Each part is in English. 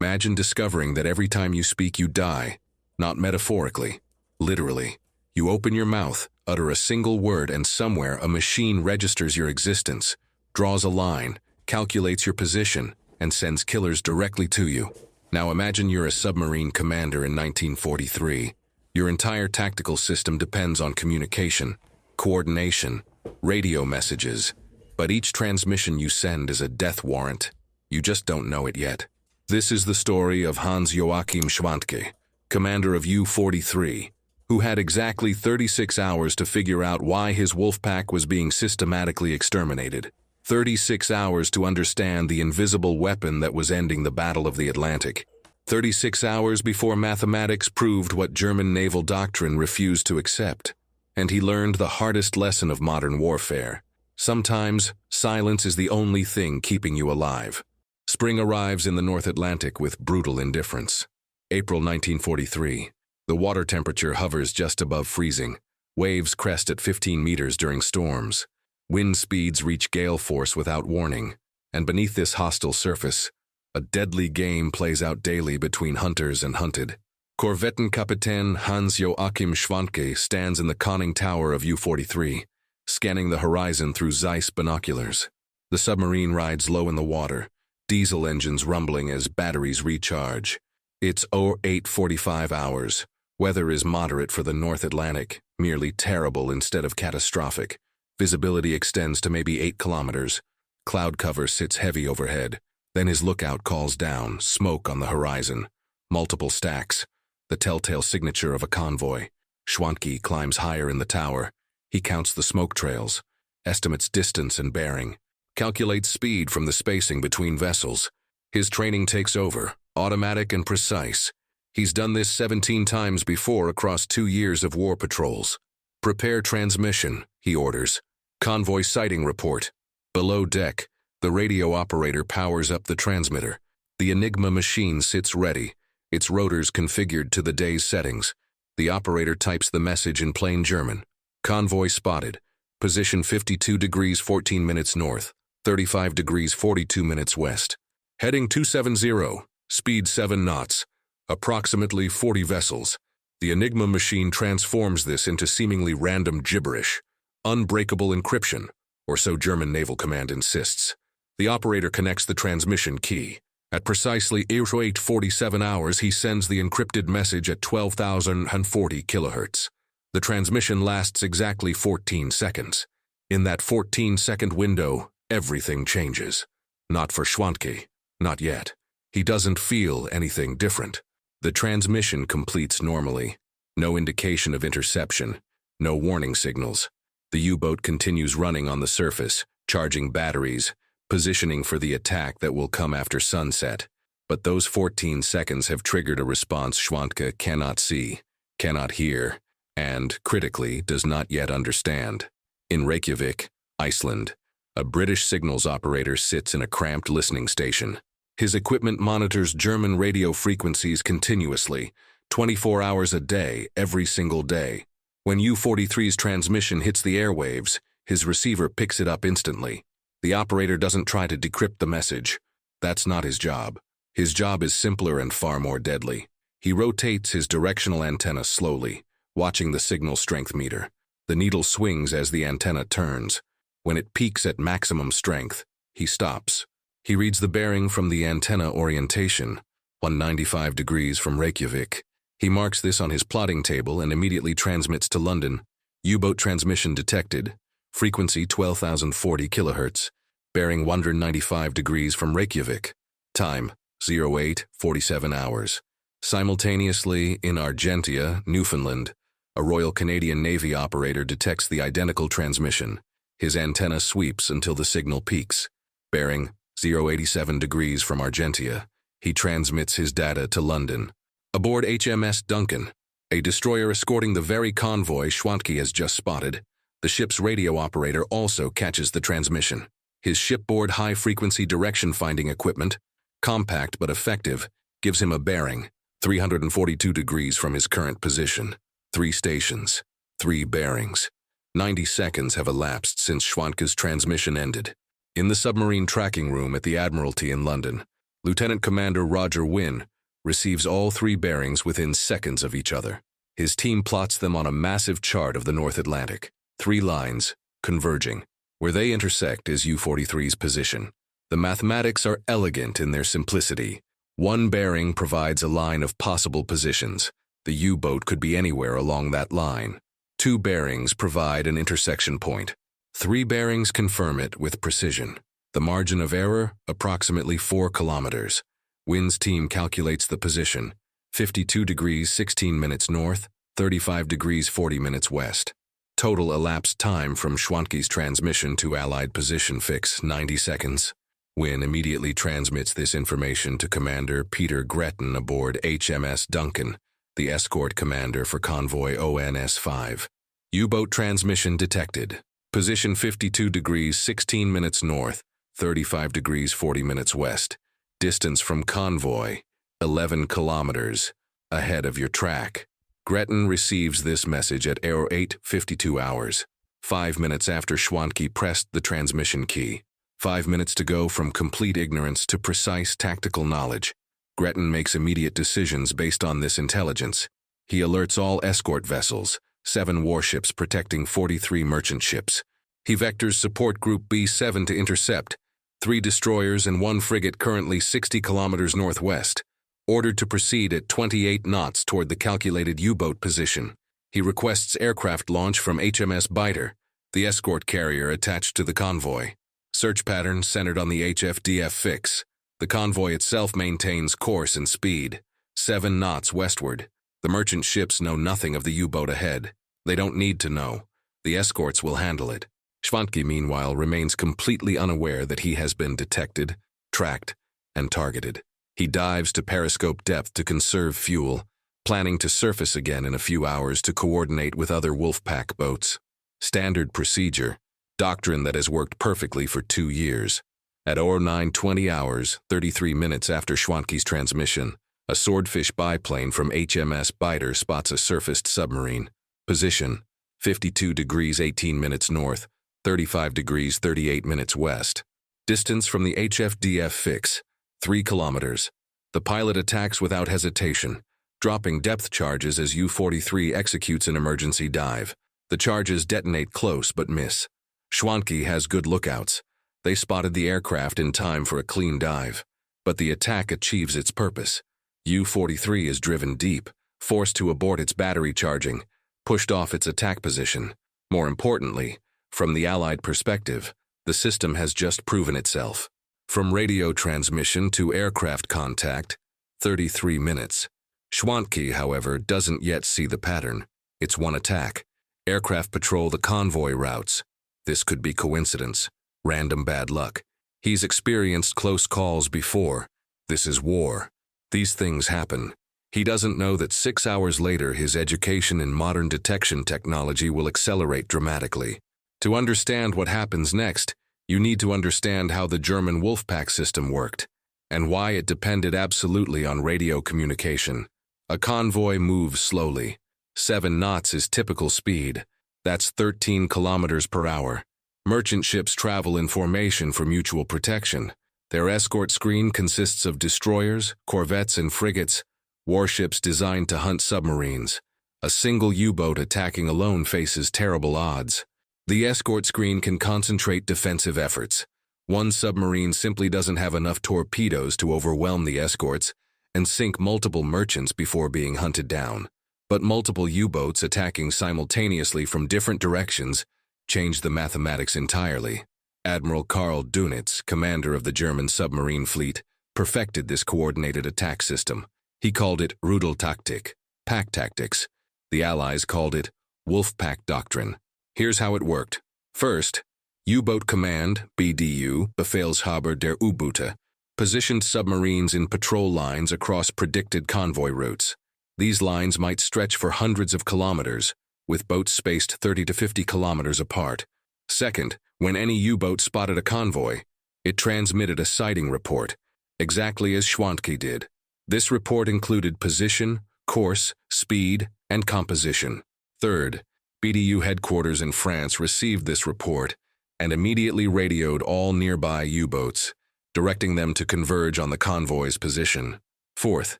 Imagine discovering that every time you speak you die, not metaphorically, literally. You open your mouth, utter a single word, and somewhere a machine registers your existence, draws a line, calculates your position, and sends killers directly to you. Now imagine you're a submarine commander in 1943. Your entire tactical system depends on communication, coordination, radio messages, but each transmission you send is a death warrant. You just don't know it yet. This is the story of Hans-Joachim Schwantke, commander of U-43, who had exactly 36 hours to figure out why his wolfpack was being systematically exterminated. 36 hours to understand the invisible weapon that was ending the Battle of the Atlantic. 36 hours before mathematics proved what German naval doctrine refused to accept. And he learned the hardest lesson of modern warfare. Sometimes, silence is the only thing keeping you alive. Spring arrives in the North Atlantic with brutal indifference. April 1943. The water temperature hovers just above freezing. Waves crest at 15 meters during storms. Wind speeds reach gale force without warning. And beneath this hostile surface, a deadly game plays out daily between hunters and hunted. Korvettenkapitän Hans-Joachim Schwantke stands in the conning tower of U-43, scanning the horizon through Zeiss binoculars. The submarine rides low in the water, diesel engines rumbling as batteries recharge. It's 08:45 hours. Weather is moderate for the North Atlantic, merely terrible instead of catastrophic. Visibility extends to maybe 8 kilometers. Cloud cover sits heavy overhead. Then his lookout calls down, smoke on the horizon. Multiple stacks, the telltale signature of a convoy. Schwantke climbs higher in the tower. He counts the smoke trails, estimates distance and bearing, calculates speed from the spacing between vessels. His training takes over, automatic and precise. He's done this 17 times before across 2 years of war patrols. Prepare transmission, he orders. Convoy sighting report. Below deck, the radio operator powers up the transmitter. The Enigma machine sits ready, its rotors configured to the day's settings. The operator types the message in plain German. Convoy spotted. Position 52 degrees 14 minutes north, 35 degrees 42 minutes west. Heading 270, speed 7 knots. Approximately 40 vessels. The Enigma machine transforms this into seemingly random gibberish. Unbreakable encryption, or so German Naval Command insists. The operator connects the transmission key. At precisely 08:47 hours, he sends the encrypted message at 12,040 kilohertz. The transmission lasts exactly 14 seconds. In that 14-second window, everything changes. Not for Schwantke. Not yet. He doesn't feel anything different. The transmission completes normally. No indication of interception. No warning signals. The U-boat continues running on the surface, charging batteries, positioning for the attack that will come after sunset. But those 14 seconds have triggered a response Schwantke cannot see, cannot hear, and, critically, does not yet understand. In Reykjavik, Iceland, a British signals operator sits in a cramped listening station. His equipment monitors German radio frequencies continuously, 24 hours a day, every single day. When U-43's transmission hits the airwaves, his receiver picks it up instantly. The operator doesn't try to decrypt the message. That's not his job. His job is simpler and far more deadly. He rotates his directional antenna slowly, watching the signal strength meter. The needle swings as the antenna turns. When it peaks at maximum strength, he stops. He reads the bearing from the antenna orientation, 195 degrees from Reykjavik. He marks this on his plotting table and immediately transmits to London. U-boat transmission detected. Frequency 12,040 kilohertz. Bearing 195 degrees from Reykjavik. Time 08:47 hours. Simultaneously, in Argentia, Newfoundland, a Royal Canadian Navy operator detects the identical transmission. His antenna sweeps until the signal peaks. Bearing 087 degrees from Argentia. He transmits his data to London. Aboard HMS Duncan, a destroyer escorting the very convoy Schwantke has just spotted, the ship's radio operator also catches the transmission. His shipboard high-frequency direction-finding equipment, compact but effective, gives him a bearing, 342 degrees from his current position. 3 stations, 3 bearings. 90 seconds have elapsed since Schwantke's transmission ended. In the submarine tracking room at the Admiralty in London, Lieutenant Commander Roger Wynne receives all three bearings within seconds of each other. His team plots them on a massive chart of the North Atlantic. 3 lines, converging. Where they intersect is U-43's position. The mathematics are elegant in their simplicity. 1 bearing provides a line of possible positions. The U-boat could be anywhere along that line. 2 bearings provide an intersection point. 3 bearings confirm it with precision. The margin of error, approximately 4 kilometers. Wynn's team calculates the position, 52 degrees 16 minutes north, 35 degrees 40 minutes west. Total elapsed time from Schwantke's transmission to Allied position fix, 90 seconds. Wynne immediately transmits this information to Commander Peter Gretton aboard HMS Duncan, the escort commander for Convoy ONS-5. U-boat transmission detected. Position 52 degrees 16 minutes north, 35 degrees 40 minutes west. Distance from Convoy, 11 kilometers, ahead of your track. Gretton receives this message at 08:52 hours, 5 minutes after Schwantke pressed the transmission key. 5 minutes to go from complete ignorance to precise tactical knowledge. Gretton makes immediate decisions based on this intelligence. He alerts all escort vessels, 7 warships protecting 43 merchant ships. He vectors support Group B-7 to intercept, 3 destroyers and 1 frigate currently 60 kilometers northwest, ordered to proceed at 28 knots toward the calculated U-boat position. He requests aircraft launch from HMS Biter, the escort carrier attached to the convoy. Search pattern centered on the HFDF fix. The convoy itself maintains course and speed, 7 knots westward. The merchant ships know nothing of the U-boat ahead. They don't need to know. The escorts will handle it. Schwantke, meanwhile, remains completely unaware that he has been detected, tracked, and targeted. He dives to periscope depth to conserve fuel, planning to surface again in a few hours to coordinate with other wolfpack boats. Standard procedure, doctrine that has worked perfectly for 2 years. At 09:20 hours, 33 minutes after Schwantke's transmission, a swordfish biplane from HMS Biter spots a surfaced submarine. Position, 52 degrees 18 minutes north, 35 degrees 38 minutes west. Distance from the HFDF fix, 3 kilometers. The pilot attacks without hesitation, dropping depth charges as U-43 executes an emergency dive. The charges detonate close but miss. Schwantke has good lookouts. They spotted the aircraft in time for a clean dive. But the attack achieves its purpose. U-43 is driven deep, forced to abort its battery charging, pushed off its attack position. More importantly, from the Allied perspective, the system has just proven itself. From radio transmission to aircraft contact, 33 minutes. Schwantke, however, doesn't yet see the pattern. It's one attack. Aircraft patrol the convoy routes. This could be coincidence, random bad luck. He's experienced close calls before. This is war. These things happen. He doesn't know that 6 hours later his education in modern detection technology will accelerate dramatically. To understand what happens next, you need to understand how the German wolfpack system worked, and why it depended absolutely on radio communication. A convoy moves slowly. 7 knots is typical speed. That's 13 kilometers per hour. Merchant ships travel in formation for mutual protection. Their escort screen consists of destroyers, corvettes, and frigates, warships designed to hunt submarines. A single U-boat attacking alone faces terrible odds. The escort screen can concentrate defensive efforts. One submarine simply doesn't have enough torpedoes to overwhelm the escorts and sink multiple merchants before being hunted down. But multiple U-boats attacking simultaneously from different directions changed the mathematics entirely. Admiral Karl Dönitz, commander of the German submarine fleet, perfected this coordinated attack system. He called it Rudeltaktik, pack tactics. The Allies called it wolfpack doctrine. Here's how it worked. First, U-boat command, BDU, Befehlshaber der U-Boote, positioned submarines in patrol lines across predicted convoy routes. These lines might stretch for hundreds of kilometers, with boats spaced 30 to 50 kilometers apart. Second, when any U-boat spotted a convoy, it transmitted a sighting report, exactly as Schwantke did. This report included position, course, speed, and composition. Third, BDU headquarters in France received this report and immediately radioed all nearby U-boats. directing them to converge on the convoy's position. Fourth,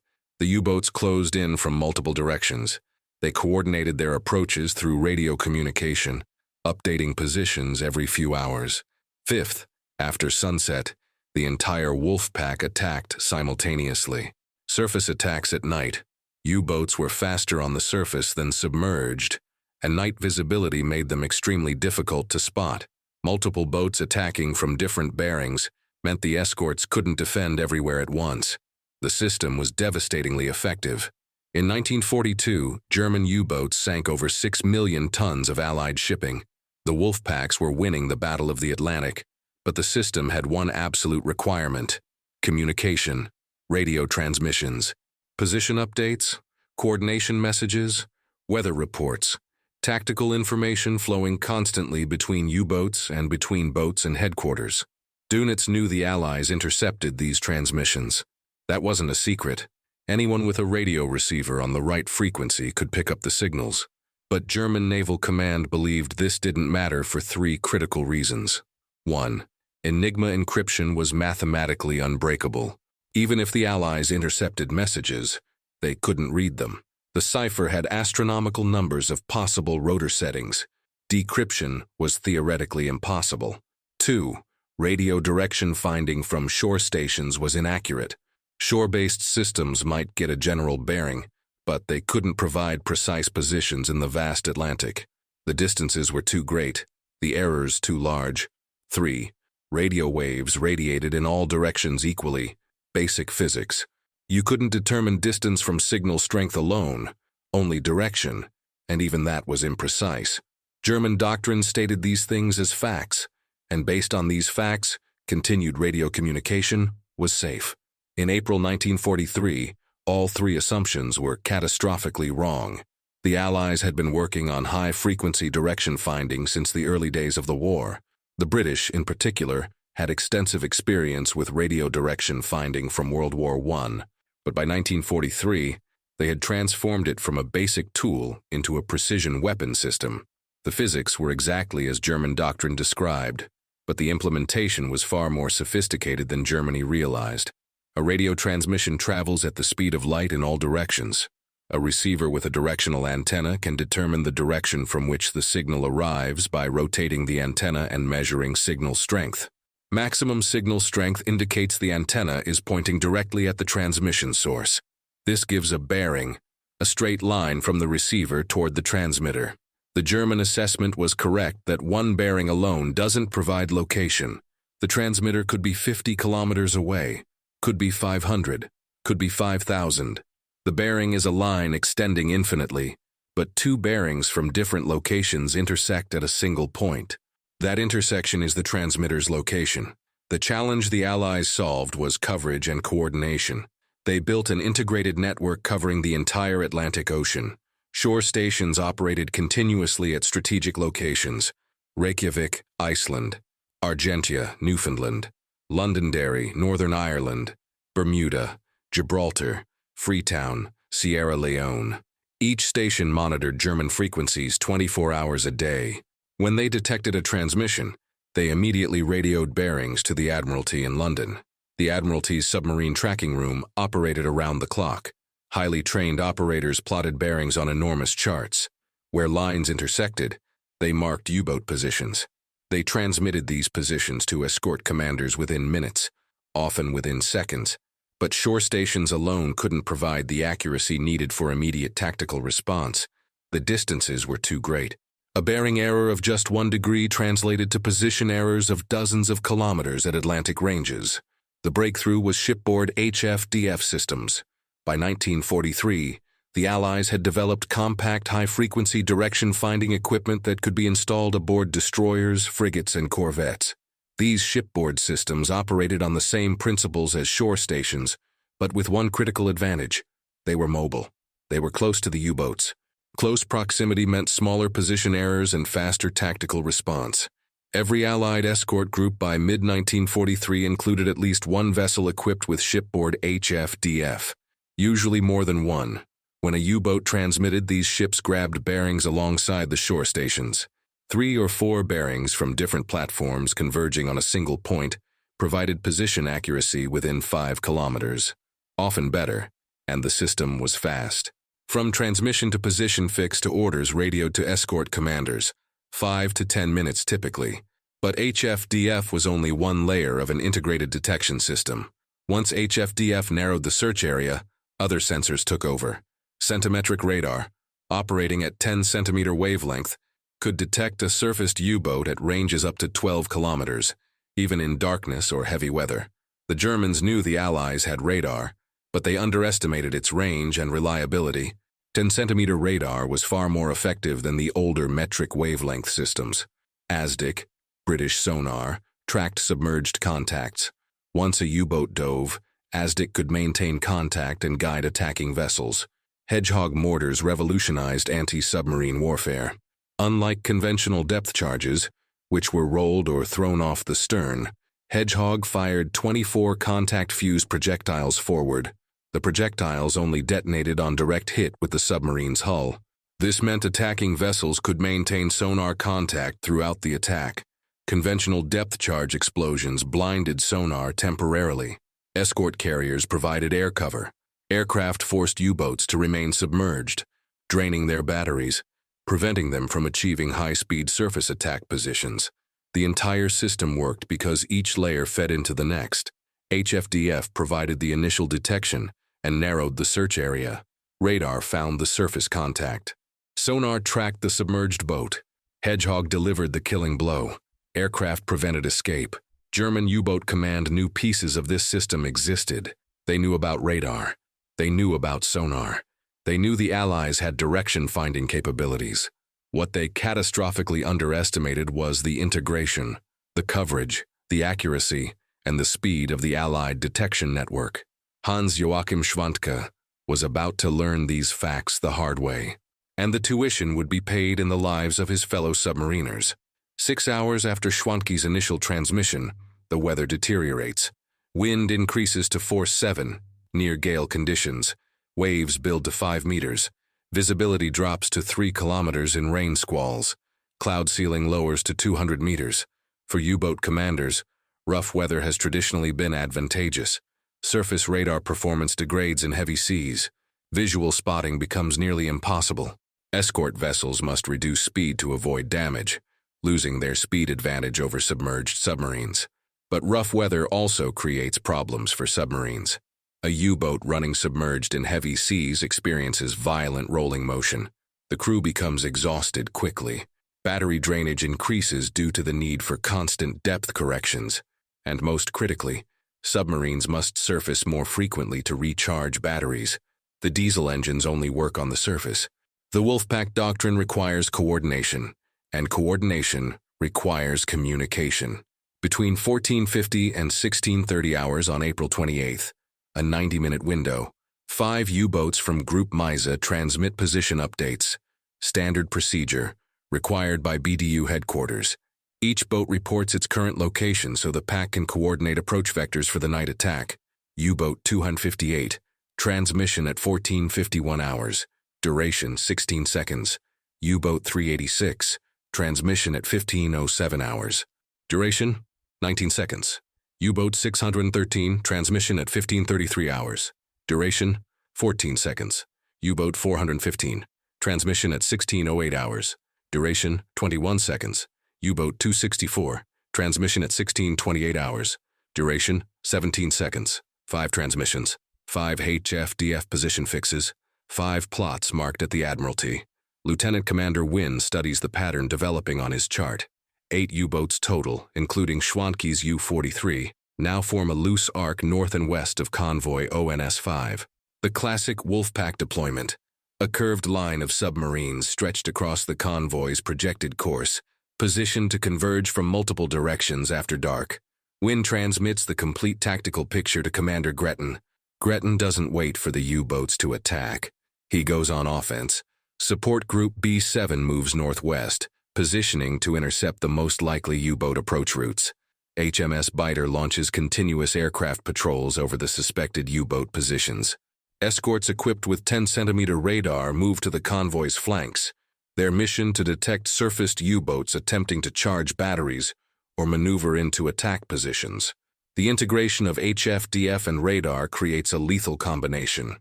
the U-boats closed in from multiple directions. They coordinated their approaches through radio communication, updating positions every few hours. Fifth, after sunset, the entire wolfpack attacked simultaneously. Surface attacks at night. U-boats were faster on the surface than submerged, and night visibility made them extremely difficult to spot. Multiple boats attacking from different bearings meant the escorts couldn't defend everywhere at once. The system was devastatingly effective. In 1942, German U-boats sank over 6 million tons of Allied shipping. The wolfpacks were winning the Battle of the Atlantic, but the system had one absolute requirement: communication, radio transmissions, position updates, coordination messages, weather reports, tactical information flowing constantly between U-boats and between boats and headquarters. Dönitz knew the Allies intercepted these transmissions. That wasn't a secret. Anyone with a radio receiver on the right frequency could pick up the signals. But German Naval Command believed this didn't matter for three critical reasons. 1. Enigma encryption was mathematically unbreakable. Even if the Allies intercepted messages, they couldn't read them. The cipher had astronomical numbers of possible rotor settings. Decryption was theoretically impossible. 2. Radio direction finding from shore stations was inaccurate. Shore-based systems might get a general bearing, but they couldn't provide precise positions in the vast Atlantic. The distances were too great, the errors too large. 3. Radio waves radiated in all directions equally. Basic physics. You couldn't determine distance from signal strength alone, only direction, and even that was imprecise. German doctrine stated these things as facts, and based on these facts, continued radio communication was safe. In April 1943, all three assumptions were catastrophically wrong. The Allies had been working on high-frequency direction finding since the early days of the war. The British, in particular, had extensive experience with radio direction finding from World War I, but by 1943, they had transformed it from a basic tool into a precision weapon system. The physics were exactly as German doctrine described, but the implementation was far more sophisticated than Germany realized. A radio transmission travels at the speed of light in all directions. A receiver with a directional antenna can determine the direction from which the signal arrives by rotating the antenna and measuring signal strength. Maximum signal strength indicates the antenna is pointing directly at the transmission source. This gives a bearing, a straight line from the receiver toward the transmitter. The German assessment was correct that one bearing alone doesn't provide location. The transmitter could be 50 kilometers away, could be 500, could be 5,000. The bearing is a line extending infinitely, but two bearings from different locations intersect at a single point. That intersection is the transmitter's location. The challenge the Allies solved was coverage and coordination. They built an integrated network covering the entire Atlantic Ocean. Shore stations operated continuously at strategic locations: Reykjavik, Iceland; Argentia, Newfoundland; Londonderry, Northern Ireland; Bermuda; Gibraltar; Freetown, Sierra Leone. Each station monitored German frequencies 24 hours a day. When they detected a transmission, they immediately radioed bearings to the Admiralty in London. The Admiralty's submarine tracking room operated around the clock. Highly trained operators plotted bearings on enormous charts. Where lines intersected, they marked U-boat positions. They transmitted these positions to escort commanders within minutes, often within seconds. But shore stations alone couldn't provide the accuracy needed for immediate tactical response. The distances were too great. A bearing error of just 1 degree translated to position errors of dozens of kilometers at Atlantic ranges. The breakthrough was shipboard HF-DF systems. By 1943, the Allies had developed compact high-frequency direction-finding equipment that could be installed aboard destroyers, frigates, and corvettes. These shipboard systems operated on the same principles as shore stations, but with one critical advantage: they were mobile. They were close to the U-boats. Close proximity meant smaller position errors and faster tactical response. Every Allied escort group by mid-1943 included at least one vessel equipped with shipboard HF-DF, usually more than one. When a U-boat transmitted, these ships grabbed bearings alongside the shore stations. 3 or 4 bearings from different platforms converging on a single point provided position accuracy within 5 kilometers, often better, and the system was fast. From transmission to position fix to orders radioed to escort commanders, 5 to 10 minutes typically. But HFDF was only one layer of an integrated detection system. Once HFDF narrowed the search area, other sensors took over. Centimetric radar, operating at 10-centimeter wavelength, could detect a surfaced U-boat at ranges up to 12 kilometers, even in darkness or heavy weather. The Germans knew the Allies had radar, but they underestimated its range and reliability. 10-centimeter radar was far more effective than the older metric wavelength systems. ASDIC, British sonar, tracked submerged contacts. Once a U-boat dove, ASDIC could maintain contact and guide attacking vessels. Hedgehog mortars revolutionized anti-submarine warfare. Unlike conventional depth charges, which were rolled or thrown off the stern, Hedgehog fired 24 contact-fused projectiles forward. The projectiles only detonated on direct hit with the submarine's hull. This meant attacking vessels could maintain sonar contact throughout the attack. Conventional depth charge explosions blinded sonar temporarily. Escort carriers provided air cover. Aircraft forced U-boats to remain submerged, draining their batteries, preventing them from achieving high-speed surface attack positions. The entire system worked because each layer fed into the next. HFDF provided the initial detection and narrowed the search area. Radar found the surface contact. Sonar tracked the submerged boat. Hedgehog delivered the killing blow. Aircraft prevented escape. German U-boat command knew pieces of this system existed. They knew about radar. They knew about sonar. They knew the Allies had direction-finding capabilities. What they catastrophically underestimated was the integration, the coverage, the accuracy, and the speed of the Allied detection network. Hans-Joachim Schwantke was about to learn these facts the hard way, and the tuition would be paid in the lives of his fellow submariners. 6 hours after Schwantke's initial transmission, the weather deteriorates. Wind increases to force 7, near gale conditions. Waves build to 5 meters. Visibility drops to 3 kilometers in rain squalls. Cloud ceiling lowers to 200 meters. For U-boat commanders, rough weather has traditionally been advantageous. Surface radar performance degrades in heavy seas. Visual spotting becomes nearly impossible. Escort vessels must reduce speed to avoid damage, losing their speed advantage over submerged submarines. But rough weather also creates problems for submarines. A U-boat running submerged in heavy seas experiences violent rolling motion. The crew becomes exhausted quickly. Battery drainage increases due to the need for constant depth corrections. And most critically, submarines must surface more frequently to recharge batteries. The diesel engines only work on the surface. The wolfpack doctrine requires coordination, and coordination requires communication. Between 1450 and 1630 hours on April 28th, a 90-minute window, 5 U-boats from Group Misa transmit position updates. Standard procedure, required by BDU headquarters. Each boat reports its current location so the pack can coordinate approach vectors for the night attack. U-boat 258, transmission at 1451 hours, duration 16 seconds. U-boat 386, transmission at 1507 hours, duration 19 seconds. U-boat 613, transmission at 1533 hours, duration 14 seconds. U-boat 415, transmission at 1608 hours, duration 21 seconds. U-boat 264, transmission at 1628 hours, duration 17 seconds. 5 transmissions, 5 HFDF position fixes, 5 plots marked at the Admiralty. Lieutenant Commander Wynne studies the pattern developing on his chart. 8 U-boats total, including Schwantke's U-43, now form a loose arc north and west of Convoy ONS-5. The classic wolfpack deployment, a curved line of submarines stretched across the convoy's projected course, positioned to converge from multiple directions after dark. Wynne transmits the complete tactical picture to Commander Gretton. Gretton doesn't wait for the U-boats to attack. He goes on offense. Support Group B7 moves northwest, positioning to intercept the most likely U-boat approach routes. HMS Biter launches continuous aircraft patrols over the suspected U-boat positions. Escorts equipped with 10-centimeter radar move to the convoy's flanks, their mission to detect surfaced U-boats attempting to charge batteries or maneuver into attack positions. The integration of HFDF and radar creates a lethal combination.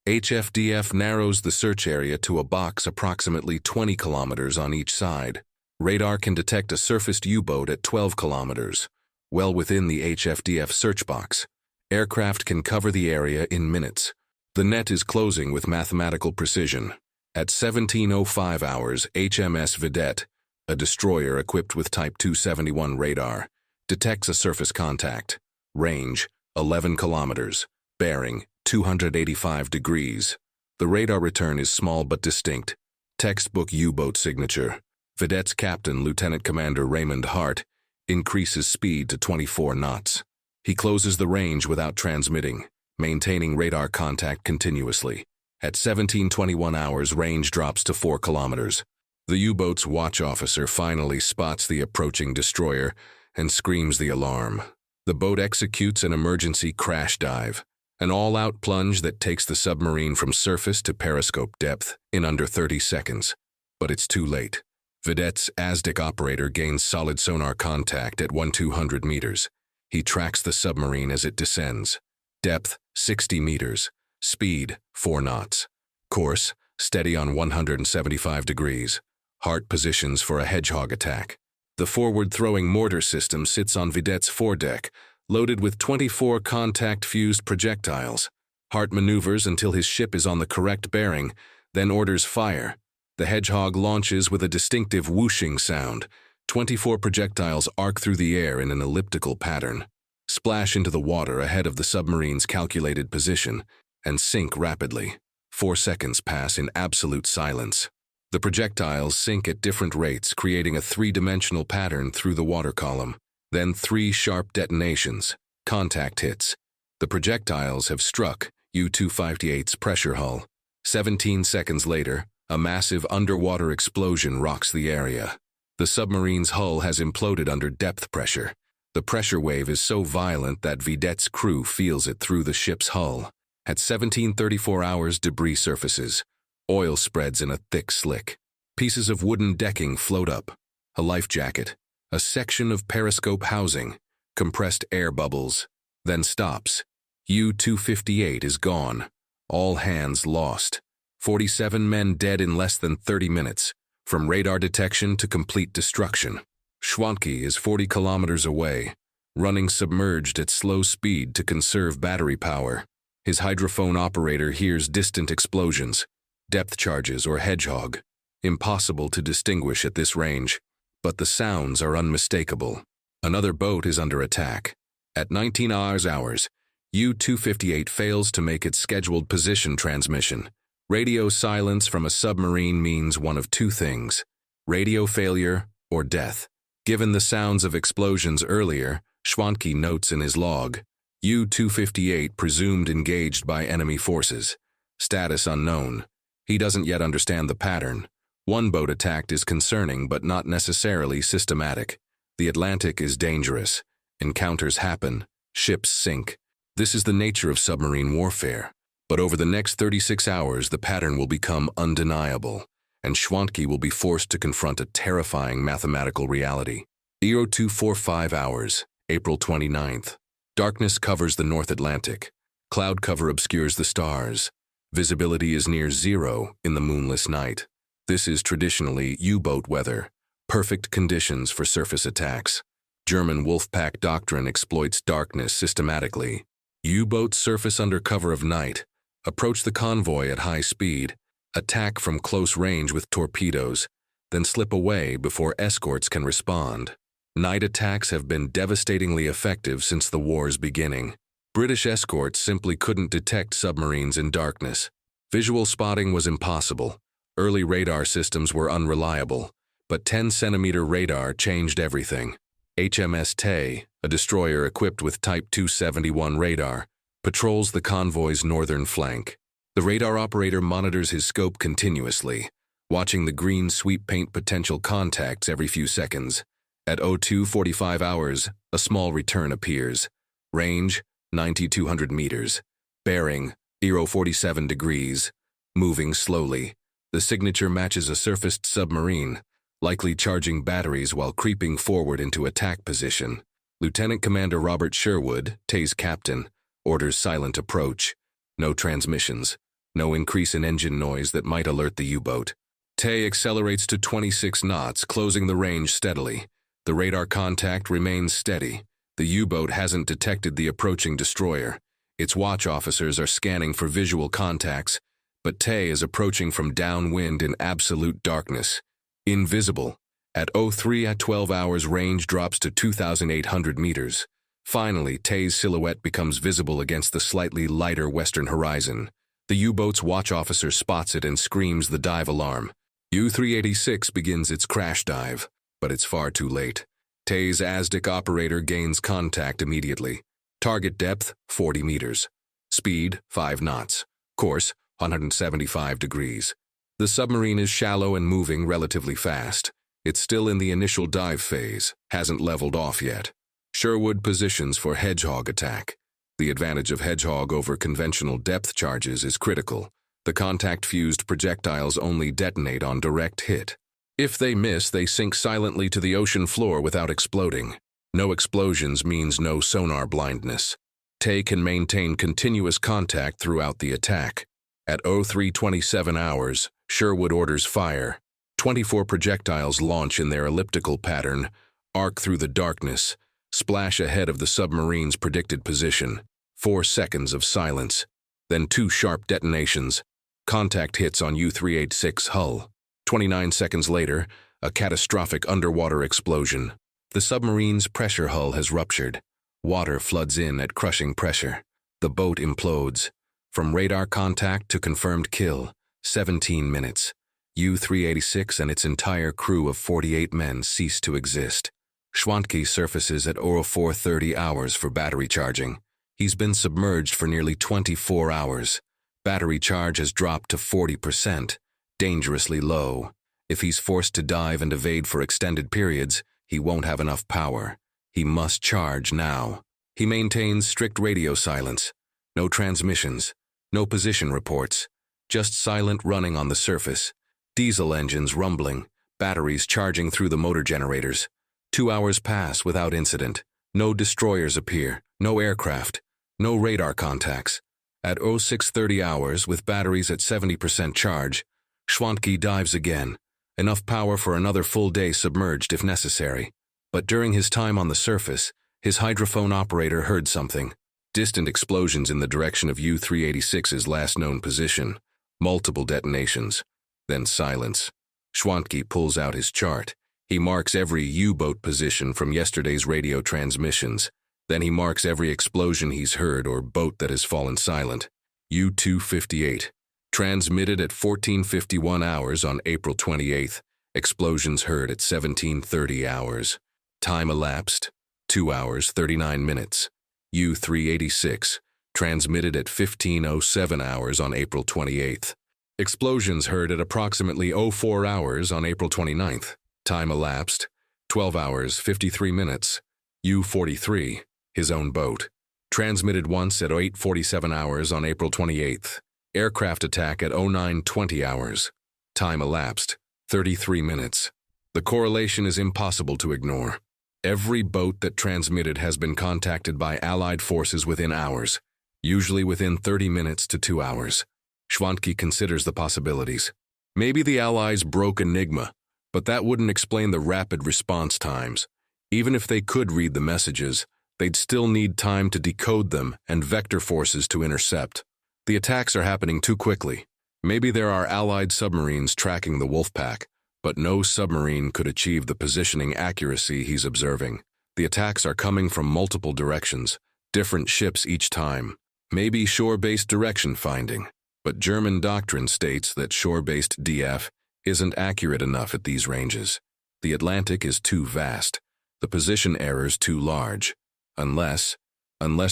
HFDF narrows the search area to a box approximately 20 kilometers on each side. Radar can detect a surfaced U-boat at 12 kilometers, well within the HFDF search box. Aircraft can cover the area in minutes. The net is closing with mathematical precision. At 17:05 hours, HMS Vedette, a destroyer equipped with Type 271 radar, detects a surface contact. Range, 11 kilometers. Bearing, 285 degrees. The radar return is small but distinct. Textbook U-boat signature. Vedette's captain, Lieutenant Commander Raymond Hart, increases speed to 24 knots. He closes the range without transmitting, maintaining radar contact continuously. At 17:21 hours, range drops to 4 kilometers. The U-boat's watch officer finally spots the approaching destroyer and screams the alarm. The boat executes an emergency crash dive, an all-out plunge that takes the submarine from surface to periscope depth in under 30 seconds. But it's too late. Vedette's ASDIC operator gains solid sonar contact at 200 meters. He tracks the submarine as it descends. Depth, 60 meters. Speed, 4 knots. Course, steady on 175 degrees. Hart positions for a hedgehog attack. The forward-throwing mortar system sits on Vedette's foredeck, loaded with 24 contact-fused projectiles. Hart maneuvers until his ship is on the correct bearing, then orders fire. The hedgehog launches with a distinctive whooshing sound. 24 projectiles arc through the air in an elliptical pattern, splash into the water ahead of the submarine's calculated position, and sink rapidly. 4 seconds pass in absolute silence. The projectiles sink at different rates, creating a three-dimensional pattern through the water column. Then 3 sharp detonations, contact hits. The projectiles have struck U-258's pressure hull. 17 seconds later, a massive underwater explosion rocks the area. The submarine's hull has imploded under depth pressure. The pressure wave is so violent that Vedette's crew feels it through the ship's hull. At 17:34 hours, debris surfaces. Oil spreads in a thick slick. Pieces of wooden decking float up. A life jacket. A section of periscope housing. Compressed air bubbles. Then stops. U-258 is gone. All hands lost. 47 men dead in less than 30 minutes. From radar detection to complete destruction. Schwantke is 40 kilometers away, running submerged at slow speed to conserve battery power. His hydrophone operator hears distant explosions, depth charges or hedgehog. Impossible to distinguish at this range, but the sounds are unmistakable. Another boat is under attack. At 19 hours, U-258 fails to make its scheduled position transmission. Radio silence from a submarine means one of two things: radio failure or death. Given the sounds of explosions earlier, Schwantke notes in his log, U-258 presumed engaged by enemy forces. Status unknown. He doesn't yet understand the pattern. One boat attacked is concerning but not necessarily systematic. The Atlantic is dangerous. Encounters happen. Ships sink. This is the nature of submarine warfare. But over the next 36 hours, the pattern will become undeniable, and Schwantke will be forced to confront a terrifying mathematical reality. 0245 hours, April 29th. Darkness covers the North Atlantic. Cloud cover obscures the stars. Visibility is near zero in the moonless night. This is traditionally U-boat weather, perfect conditions for surface attacks. German wolfpack doctrine exploits darkness systematically. U-boats surface under cover of night, approach the convoy at high speed, attack from close range with torpedoes, then slip away before escorts can respond. Night attacks have been devastatingly effective since the war's beginning. British escorts simply couldn't detect submarines in darkness. Visual spotting was impossible. Early radar systems were unreliable, but 10-centimeter radar changed everything. HMS Tay, a destroyer equipped with Type 271 radar, patrols the convoy's northern flank. The radar operator monitors his scope continuously, watching the green sweep paint potential contacts every few seconds. At 0245 hours, a small return appears. Range, 9,200 meters. Bearing, 47 degrees. Moving slowly. The signature matches a surfaced submarine, likely charging batteries while creeping forward into attack position. Lieutenant Commander Robert Sherwood, Tay's captain, orders silent approach. No transmissions. No increase in engine noise that might alert the U-boat. Tay accelerates to 26 knots, closing the range steadily. The radar contact remains steady. The U-boat hasn't detected the approaching destroyer. Its watch officers are scanning for visual contacts, but Tay is approaching from downwind in absolute darkness. Invisible. At 03 at 12 hours, range drops to 2,800 meters. Finally, Tay's silhouette becomes visible against the slightly lighter western horizon. The U-boat's watch officer spots it and screams the dive alarm. U-386 begins its crash dive, but it's far too late. Tay's ASDIC operator gains contact immediately. Target depth, 40 meters. Speed, 5 knots. Course, 175 degrees. The submarine is shallow and moving relatively fast. It's still in the initial dive phase, hasn't leveled off yet. Sherwood positions for hedgehog attack. The advantage of hedgehog over conventional depth charges is critical. The contact-fused projectiles only detonate on direct hit. If they miss, they sink silently to the ocean floor without exploding. No explosions means no sonar blindness. Tay can maintain continuous contact throughout the attack. At 03:27 hours, Sherwood orders fire. 24 projectiles launch in their elliptical pattern, arc through the darkness, splash ahead of the submarine's predicted position. 4 seconds of silence. Then 2 sharp detonations. Contact hits on U-386 hull. 29 seconds later, a catastrophic underwater explosion. The submarine's pressure hull has ruptured. Water floods in at crushing pressure. The boat implodes. From radar contact to confirmed kill, 17 minutes. U-386 and its entire crew of 48 men cease to exist. Schwantke surfaces at 04:30 hours for battery charging. He's been submerged for nearly 24 hours. Battery charge has dropped to 40%, dangerously low. If he's forced to dive and evade for extended periods, he won't have enough power. He must charge now. He maintains strict radio silence. No transmissions, no position reports, just silent running on the surface. Diesel engines rumbling, batteries charging through the motor generators. 2 hours pass without incident. No destroyers appear, no aircraft, no radar contacts. At 06:30 hours, with batteries at 70% charge, Schwantke dives again. Enough power for another full day submerged if necessary. But during his time on the surface, his hydrophone operator heard something. Distant explosions in the direction of U-386's last known position. Multiple detonations. Then silence. Schwantke pulls out his chart. He marks every U-boat position from yesterday's radio transmissions. Then he marks every explosion he's heard or boat that has fallen silent. U-258. Transmitted at 14:51 hours on April 28th. Explosions heard at 17:30 hours. Time elapsed, 2 hours, 39 minutes. U-386. Transmitted at 15:07 hours on April 28th. Explosions heard at approximately 04 hours on April 29th. Time elapsed, 12 hours, 53 minutes. U-43, his own boat. Transmitted once at 8:47 hours on April 28th. Aircraft attack at 09:20 hours. Time elapsed, 33 minutes. The correlation is impossible to ignore. Every boat that transmitted has been contacted by Allied forces within hours, usually within 30 minutes to 2 hours. Schwantke considers the possibilities. Maybe the Allies broke Enigma, but that wouldn't explain the rapid response times. Even if they could read the messages, they'd still need time to decode them and vector forces to intercept. The attacks are happening too quickly. Maybe there are Allied submarines tracking the wolfpack, but no submarine could achieve the positioning accuracy he's observing. The attacks are coming from multiple directions, different ships each time. Maybe shore-based direction finding. But German doctrine states that shore-based DF isn't accurate enough at these ranges. The Atlantic is too vast, the position errors too large, unless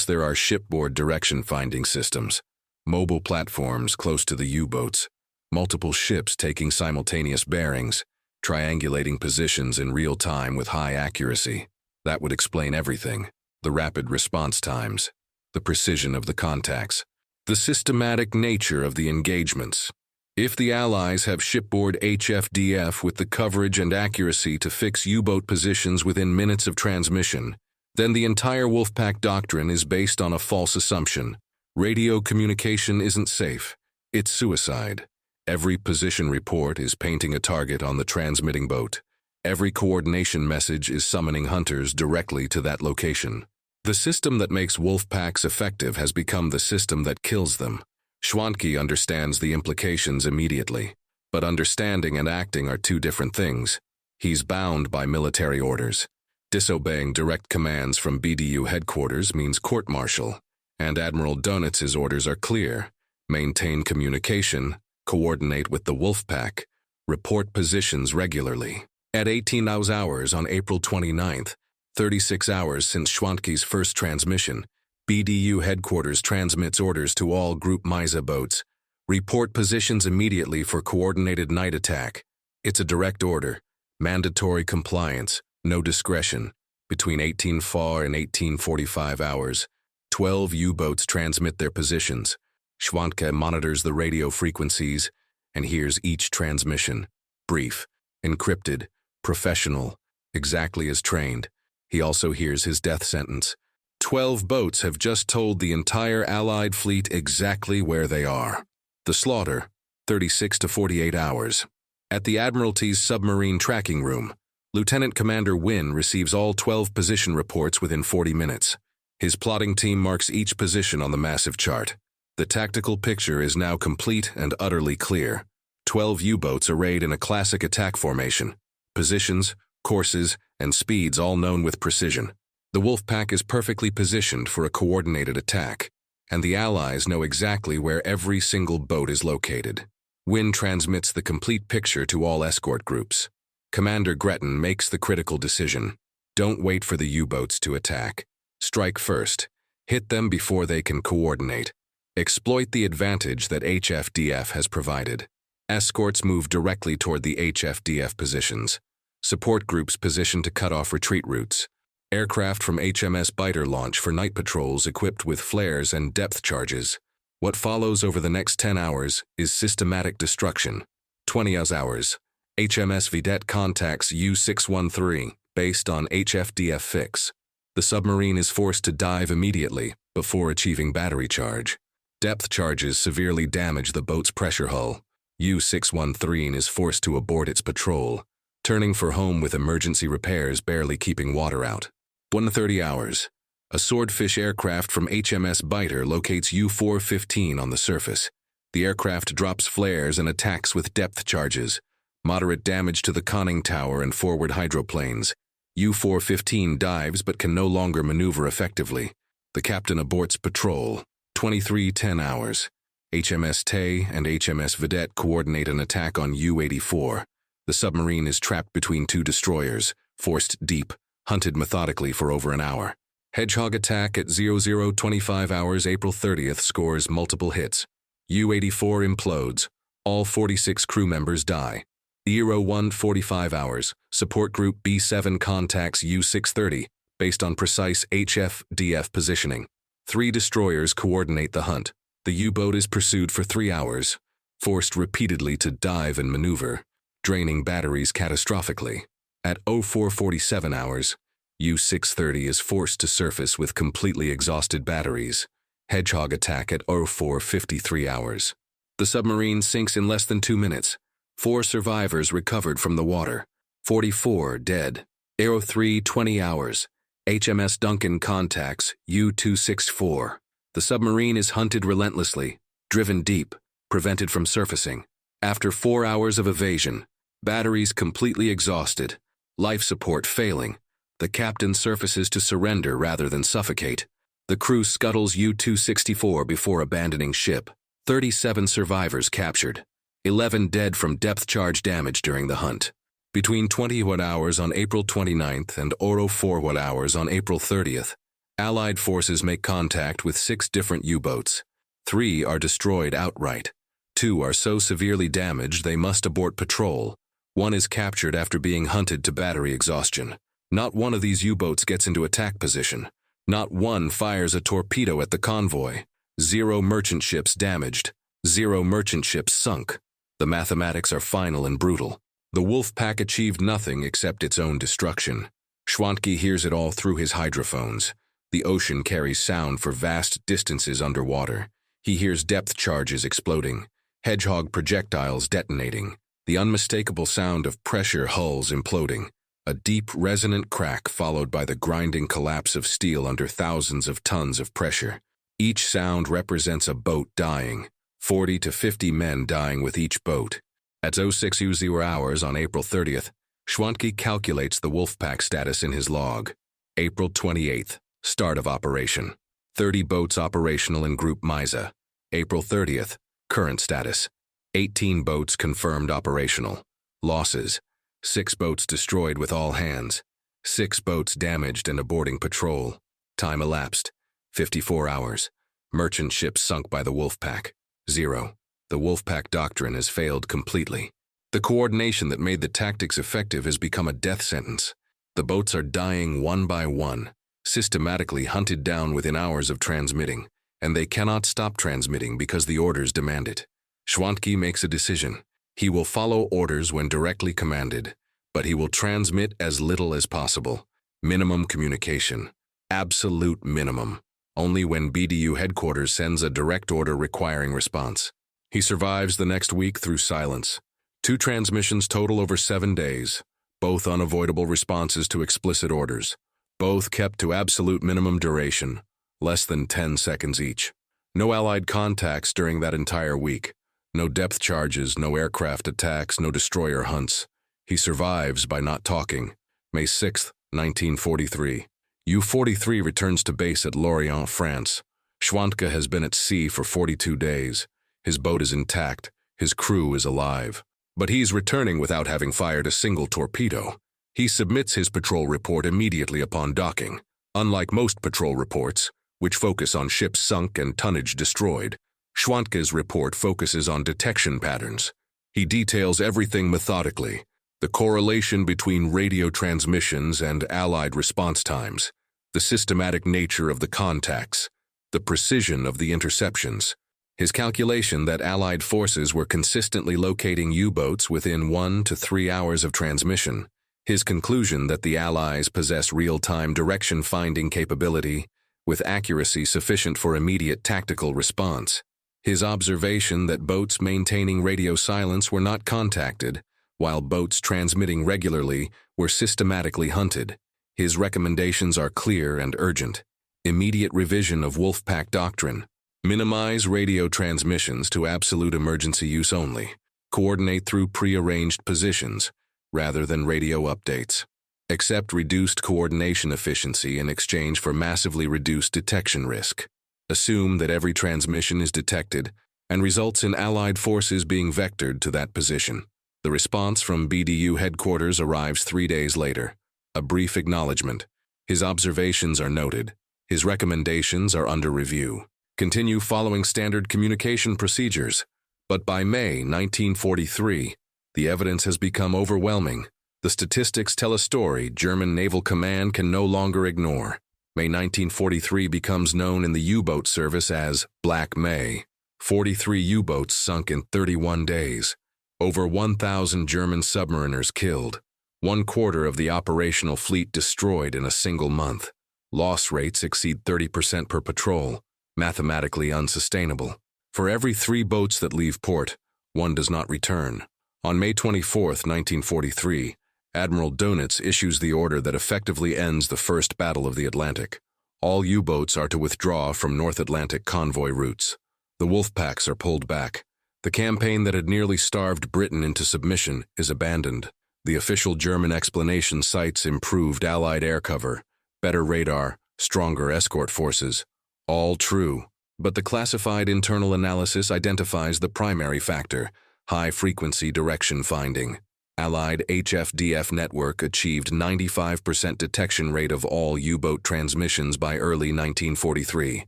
there are shipboard direction finding systems, mobile platforms close to the U-boats, multiple ships taking simultaneous bearings, triangulating positions in real time with high accuracy. That would explain everything: the rapid response times, the precision of the contacts, the systematic nature of the engagements. If the Allies have shipboard HFDF with the coverage and accuracy to fix U-boat positions within minutes of transmission, then the entire wolfpack doctrine is based on a false assumption. Radio communication isn't safe. It's suicide. Every position report is painting a target on the transmitting boat. Every coordination message is summoning hunters directly to that location. The system that makes wolfpacks effective has become the system that kills them. Schwantke understands the implications immediately, but understanding and acting are two different things. He's bound by military orders. Disobeying direct commands from BDU headquarters means court-martial, and Admiral Donitz's orders are clear. Maintain communication, coordinate with the wolfpack, report positions regularly. At 18 hours on April 29th, 36 hours since Schwantke's first transmission, BDU headquarters transmits orders to all Group MISA boats. Report positions immediately for coordinated night attack. It's a direct order. Mandatory compliance, no discretion. Between 18 FAR and 1845 hours, 12 U-boats transmit their positions. Schwantke monitors the radio frequencies and hears each transmission. Brief, encrypted, professional, exactly as trained. He also hears his death sentence. 12 boats have just told the entire Allied fleet exactly where they are. The slaughter, 36 to 48 hours. At the Admiralty's submarine tracking room, Lieutenant Commander Wynne receives all 12 position reports within 40 minutes. His plotting team marks each position on the massive chart. The tactical picture is now complete and utterly clear. 12 U-boats arrayed in a classic attack formation. Positions, courses, and speeds all known with precision. The wolfpack is perfectly positioned for a coordinated attack, and the Allies know exactly where every single boat is located. Wynne transmits the complete picture to all escort groups. Commander Gretton makes the critical decision. Don't wait for the U-boats to attack. Strike first. Hit them before they can coordinate. Exploit the advantage that HFDF has provided. Escorts move directly toward the HFDF positions. Support groups position to cut off retreat routes. Aircraft from HMS Biter launch for night patrols equipped with flares and depth charges. What follows over the next 10 hours is systematic destruction. 20 hours. HMS Vedette contacts U-613 based on HFDF fix. The submarine is forced to dive immediately before achieving battery charge. Depth charges severely damage the boat's pressure hull. U-613 is forced to abort its patrol, turning for home with emergency repairs barely keeping water out. 1:30 hours. A swordfish aircraft from HMS Biter locates U-415 on the surface. The aircraft drops flares and attacks with depth charges. Moderate damage to the conning tower and forward hydroplanes. U-415 dives but can no longer maneuver effectively. The captain aborts patrol. 23:10 hours. HMS Tay and HMS Vedette coordinate an attack on U-84. The submarine is trapped between two destroyers, forced deep, hunted methodically for over an hour. Hedgehog attack at 00:25 hours April 30th scores multiple hits. U-84 implodes. All 46 crew members die. 01:45 hours. Support Group B7 contacts U-630 based on precise HFDF positioning. 3 destroyers coordinate the hunt. The U-boat is pursued for 3 hours, forced repeatedly to dive and maneuver, draining batteries catastrophically. At 04:47 hours, U-630 is forced to surface with completely exhausted batteries. Hedgehog attack at 04:53 hours. The submarine sinks in less than 2 minutes. 4 survivors recovered from the water. 44 dead. 03:20 hours. HMS Duncan contacts U-264. The submarine is hunted relentlessly, driven deep, prevented from surfacing. After 4 hours of evasion, batteries completely exhausted, life support failing, the captain surfaces to surrender rather than suffocate. The crew scuttles U-264 before abandoning ship. 37 survivors captured. 11 dead from depth charge damage during the hunt. Between 20 hours on April 29th and 04 hours on April 30th, Allied forces make contact with 6 different U-boats. 3 are destroyed outright. 2 are so severely damaged they must abort patrol. 1 is captured after being hunted to battery exhaustion. Not one of these U-boats gets into attack position. Not one fires a torpedo at the convoy. 0 merchant ships damaged. 0 merchant ships sunk. The mathematics are final and brutal. The wolfpack achieved nothing except its own destruction. Schwantke hears it all through his hydrophones. The ocean carries sound for vast distances underwater. He hears depth charges exploding, hedgehog projectiles detonating, the unmistakable sound of pressure hulls imploding, a deep, resonant crack followed by the grinding collapse of steel under thousands of tons of pressure. Each sound represents a boat dying, 40 to 50 men dying with each boat. At 0600 hours on April 30th, Schwantke calculates the wolfpack status in his log. April 28th, start of operation. 30 boats operational in Group Misa. April 30th, current status. 18 boats confirmed operational. Losses: 6 boats destroyed with all hands. 6 boats damaged and aborting patrol. Time elapsed: 54 hours. Merchant ships sunk by the wolfpack: 0. The wolfpack doctrine has failed completely. The coordination that made the tactics effective has become a death sentence. The boats are dying one by one, systematically hunted down within hours of transmitting, and they cannot stop transmitting because the orders demand it. Schwantke makes a decision. He will follow orders when directly commanded, but he will transmit as little as possible. Minimum communication. Absolute minimum. Only when BDU headquarters sends a direct order requiring response. He survives the next week through silence. 2 transmissions total over 7 days, both unavoidable responses to explicit orders, both kept to absolute minimum duration, less than 10 seconds each. No Allied contacts during that entire week. No depth charges, no aircraft attacks, no destroyer hunts. He survives by not talking. May 6, 1943. U-43 returns to base at Lorient, France. Schwantke has been at sea for 42 days. His boat is intact. His crew is alive. But he's returning without having fired a single torpedo. He submits his patrol report immediately upon docking. Unlike most patrol reports, which focus on ships sunk and tonnage destroyed, Schwantke's report focuses on detection patterns. He details everything methodically: the correlation between radio transmissions and Allied response times, the systematic nature of the contacts, the precision of the interceptions. His calculation that Allied forces were consistently locating U-boats within 1 to 3 hours of transmission. His conclusion that the Allies possess real-time direction-finding capability with accuracy sufficient for immediate tactical response. His observation that boats maintaining radio silence were not contacted, while boats transmitting regularly were systematically hunted. His recommendations are clear and urgent. Immediate revision of wolfpack doctrine. Minimize radio transmissions to absolute emergency use only. Coordinate through pre-arranged positions, rather than radio updates. Accept reduced coordination efficiency in exchange for massively reduced detection risk. Assume that every transmission is detected and results in Allied forces being vectored to that position. The response from BDU headquarters arrives 3 days later. A brief acknowledgement. His observations are noted. His recommendations are under review. Continue following standard communication procedures. But by May 1943, the evidence has become overwhelming. The statistics tell a story German Naval Command can no longer ignore. May 1943 becomes known in the U-boat service as Black May. 43 U-boats sunk in 31 days. Over 1,000 German submariners killed. 1/4 of the operational fleet destroyed in a single month. Loss rates exceed 30% per patrol. Mathematically unsustainable. For every 3 boats that leave port, 1 does not return. On May 24, 1943, Admiral Dönitz issues the order that effectively ends the First Battle of the Atlantic. All U-boats are to withdraw from North Atlantic convoy routes. The wolfpacks are pulled back. The campaign that had nearly starved Britain into submission is abandoned. The official German explanation cites improved Allied air cover, better radar, stronger escort forces. All true, but the classified internal analysis identifies the primary factor: high-frequency direction finding. Allied HFDF network achieved 95% detection rate of all U-boat transmissions by early 1943.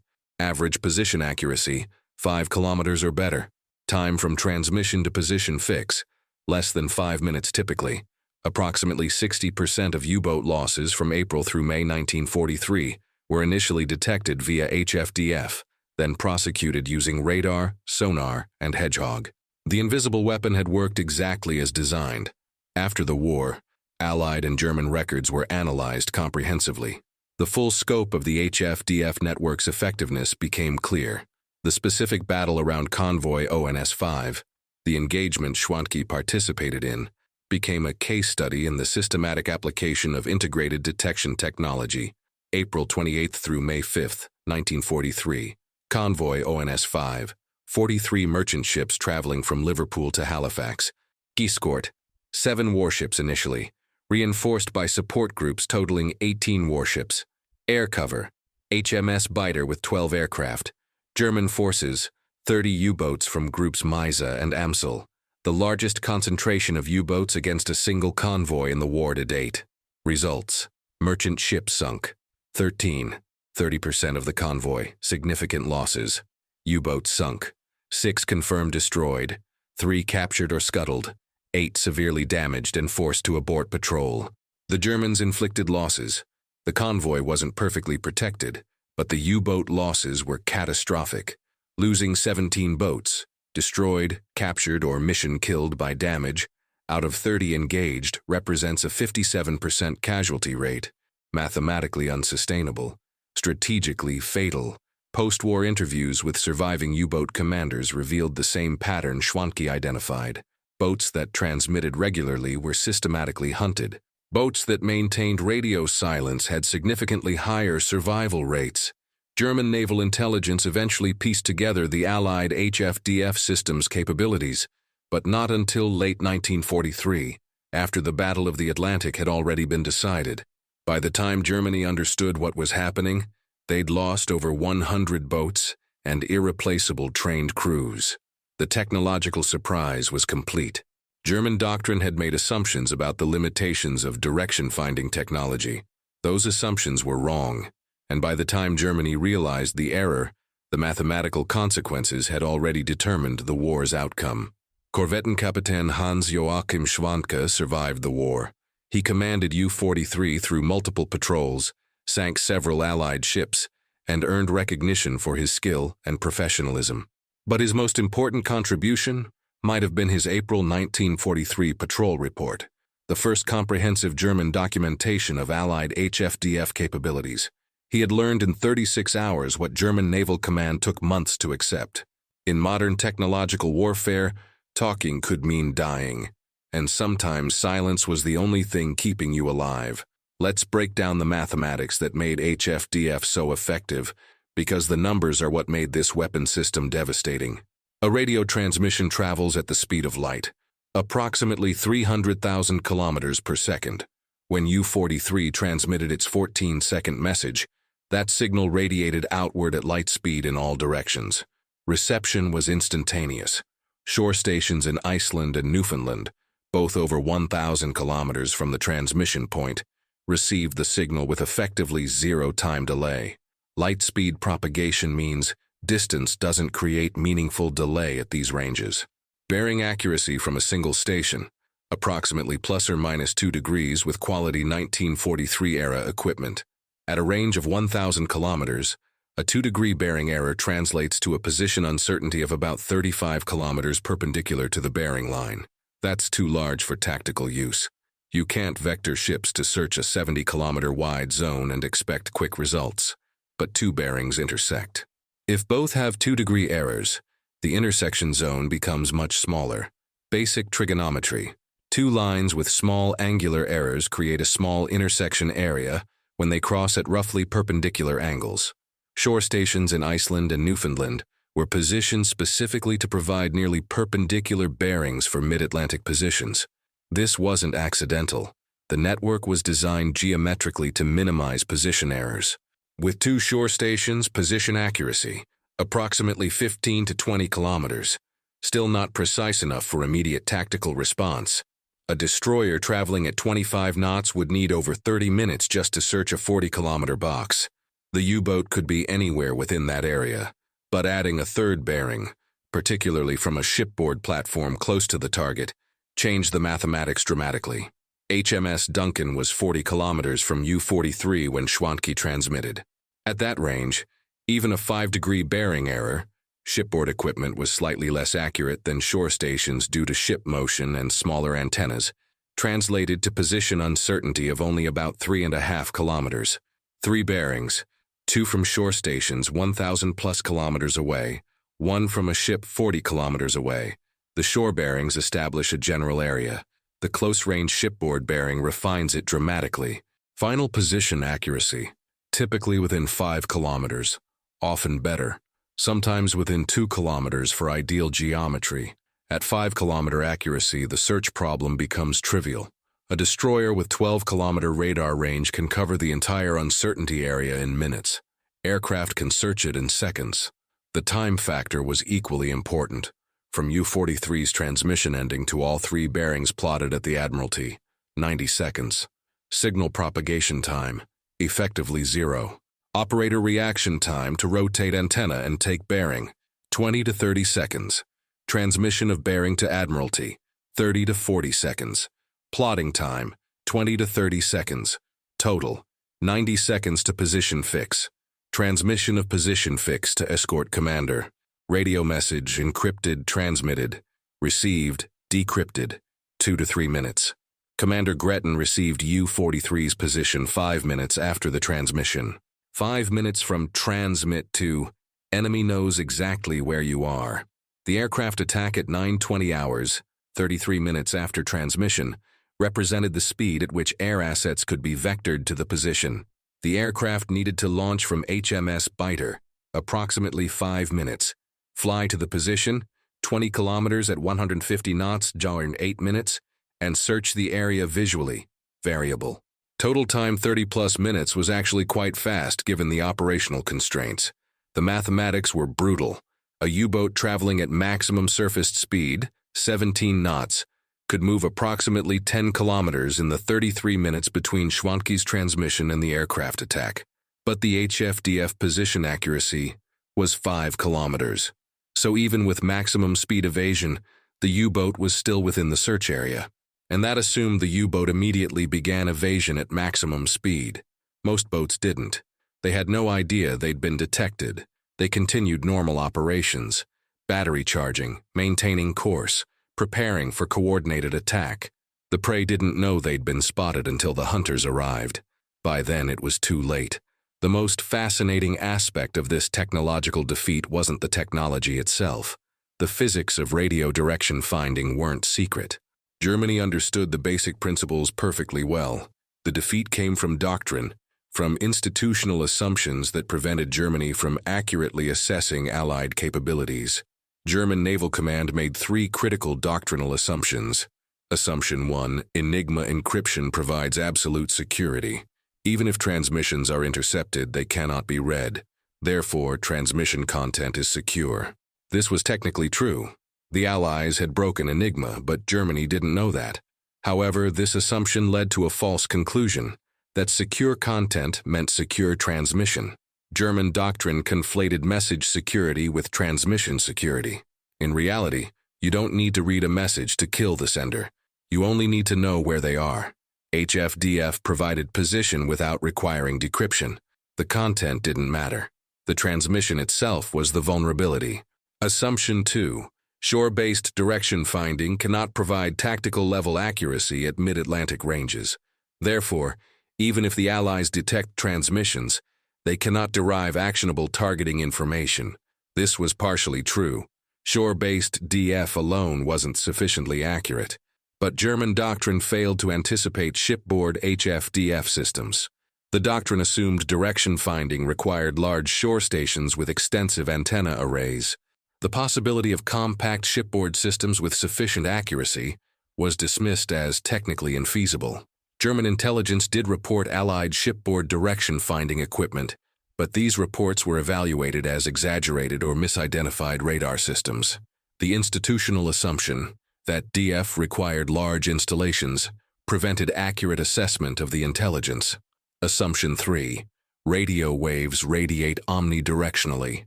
Average position accuracy, 5 kilometers or better. Time from transmission to position fix, less than 5 minutes typically. Approximately 60% of U-boat losses from April through May 1943 were initially detected via HFDF, then prosecuted using radar, sonar, and hedgehog. The invisible weapon had worked exactly as designed. After the war, Allied and German records were analyzed comprehensively. The full scope of the HFDF network's effectiveness became clear. The specific battle around Convoy ONS-5, the engagement Schwantke participated in, became a case study in the systematic application of integrated detection technology. April 28 through May 5, 1943. Convoy ONS-5, 43 merchant ships traveling from Liverpool to Halifax. Escort, 7 warships initially, reinforced by support groups totaling 18 warships. Air cover, HMS Biter with 12 aircraft. German forces, 30 U-boats from groups Meise and Amsel, the largest concentration of U-boats against a single convoy in the war to date. Results: merchant ships sunk, 13, 30% of the convoy, significant losses. U-boats sunk, 6 confirmed destroyed, 3 captured or scuttled, 8 severely damaged and forced to abort patrol. The Germans inflicted losses. The convoy wasn't perfectly protected, but the U-boat losses were catastrophic. Losing 17 boats, destroyed, captured, or mission killed by damage, out of 30 engaged represents a 57% casualty rate. Mathematically unsustainable, strategically fatal. Post-war interviews with surviving U-boat commanders revealed the same pattern Schwantke identified. Boats that transmitted regularly were systematically hunted. Boats that maintained radio silence had significantly higher survival rates. German naval intelligence eventually pieced together the Allied HFDF system's capabilities, but not until late 1943, after the Battle of the Atlantic had already been decided. By the time Germany understood what was happening, they'd lost over 100 boats and irreplaceable trained crews. The technological surprise was complete. German doctrine had made assumptions about the limitations of direction-finding technology. Those assumptions were wrong, and by the time Germany realized the error, the mathematical consequences had already determined the war's outcome. Korvettenkapitän Hans-Joachim Schwantke survived the war. He commanded U-43 through multiple patrols, sank several Allied ships, and earned recognition for his skill and professionalism. But his most important contribution might have been his April 1943 patrol report, the first comprehensive German documentation of Allied HFDF capabilities. He had learned in 36 hours what German Naval Command took months to accept. In modern technological warfare, talking could mean dying, and sometimes silence was the only thing keeping you alive. Let's break down the mathematics that made HFDF so effective, because the numbers are what made this weapon system devastating. A radio transmission travels at the speed of light, approximately 300,000 kilometers per second. When U-43 transmitted its 14-second message, that signal radiated outward at light speed in all directions. Reception was instantaneous. Shore stations in Iceland and Newfoundland, both over 1,000 kilometers from the transmission point, received the signal with effectively zero time delay. Light speed propagation means distance doesn't create meaningful delay at these ranges. Bearing accuracy from a single station, approximately plus or minus 2 degrees with quality 1943-era equipment. At a range of 1,000 kilometers, a 2-degree bearing error translates to a position uncertainty of about 35 kilometers perpendicular to the bearing line. That's too large for tactical use. You can't vector ships to search a 70-kilometer wide zone and expect quick results. But 2 bearings intersect. If both have 2-degree errors, the intersection zone becomes much smaller. Basic trigonometry. 2 lines with small angular errors create a small intersection area when they cross at roughly perpendicular angles. Shore stations in Iceland and Newfoundland were positioned specifically to provide nearly perpendicular bearings for mid-Atlantic positions. This wasn't accidental. The network was designed geometrically to minimize position errors. With 2 shore stations, position accuracy, approximately 15 to 20 kilometers, still not precise enough for immediate tactical response. A destroyer traveling at 25 knots would need over 30 minutes just to search a 40-kilometer box. The U-boat could be anywhere within that area, but adding a 3rd bearing, particularly from a shipboard platform close to the target, changed the mathematics dramatically. HMS Duncan was 40 kilometers from U-43 when Schwantke transmitted. At that range, even a 5-degree bearing error, shipboard equipment was slightly less accurate than shore stations due to ship motion and smaller antennas, translated to position uncertainty of only about 3.5 kilometers. 3 bearings, 2 from shore stations 1,000 plus kilometers away, 1 from a ship 40 kilometers away. The shore bearings establish a general area. The close-range shipboard bearing refines it dramatically. Final position accuracy, typically within 5 kilometers, often better, sometimes within 2 kilometers for ideal geometry. At 5-kilometer accuracy, the search problem becomes trivial. A destroyer with 12-kilometer radar range can cover the entire uncertainty area in minutes. Aircraft can search it in seconds. The time factor was equally important, from U-43's transmission ending to all 3 bearings plotted at the Admiralty, 90 seconds. Signal propagation time, effectively 0. Operator reaction time to rotate antenna and take bearing, 20 to 30 seconds. Transmission of bearing to Admiralty, 30 to 40 seconds. Plotting time, 20 to 30 seconds. Total, 90 seconds to position fix. Transmission of position fix to escort commander. Radio message encrypted, transmitted. Received, decrypted, 2 to 3 minutes. Commander Gretton received U-43's position 5 minutes after the transmission. 5 minutes from transmit to enemy knows exactly where you are. The aircraft attack at 9:20 hours, 33 minutes after transmission, represented the speed at which air assets could be vectored to the position. The aircraft needed to launch from HMS Biter, approximately 5 minutes, fly to the position, 20 kilometers at 150 knots during 8 minutes, and search the area visually, variable. Total time 30-plus minutes was actually quite fast given the operational constraints. The mathematics were brutal. A U-boat traveling at maximum surface speed, 17 knots, could move approximately 10 kilometers in the 33 minutes between Schwantke's transmission and the aircraft attack. But the HFDF position accuracy was 5 kilometers. So even with maximum speed evasion, the U-boat was still within the search area. And that assumed the U-boat immediately began evasion at maximum speed. Most boats didn't. They had no idea they'd been detected. They continued normal operations, battery charging, maintaining course, preparing for coordinated attack. The prey didn't know they'd been spotted until the hunters arrived. By then it was too late. The most fascinating aspect of this technological defeat wasn't the technology itself. The physics of radio direction finding weren't secret. Germany understood the basic principles perfectly well. The defeat came from doctrine, from institutional assumptions that prevented Germany from accurately assessing Allied capabilities. German Naval Command made 3 critical doctrinal assumptions. Assumption 1, Enigma encryption provides absolute security. Even if transmissions are intercepted, they cannot be read. Therefore, transmission content is secure. This was technically true. The Allies had broken Enigma, but Germany didn't know that. However, this assumption led to a false conclusion, that secure content meant secure transmission. German doctrine conflated message security with transmission security. In reality, you don't need to read a message to kill the sender. You only need to know where they are. HFDF provided position without requiring decryption. The content didn't matter. The transmission itself was the vulnerability. Assumption 2. Shore-based direction finding cannot provide tactical-level accuracy at mid-Atlantic ranges. Therefore, even if the Allies detect transmissions, they cannot derive actionable targeting information. This was partially true. Shore-based DF alone wasn't sufficiently accurate. But German doctrine failed to anticipate shipboard HFDF systems. The doctrine assumed direction finding required large shore stations with extensive antenna arrays. The possibility of compact shipboard systems with sufficient accuracy was dismissed as technically infeasible. German intelligence did report Allied shipboard direction-finding equipment, but these reports were evaluated as exaggerated or misidentified radar systems. The institutional assumption that DF required large installations prevented accurate assessment of the intelligence. Assumption 3. Radio waves radiate omnidirectionally.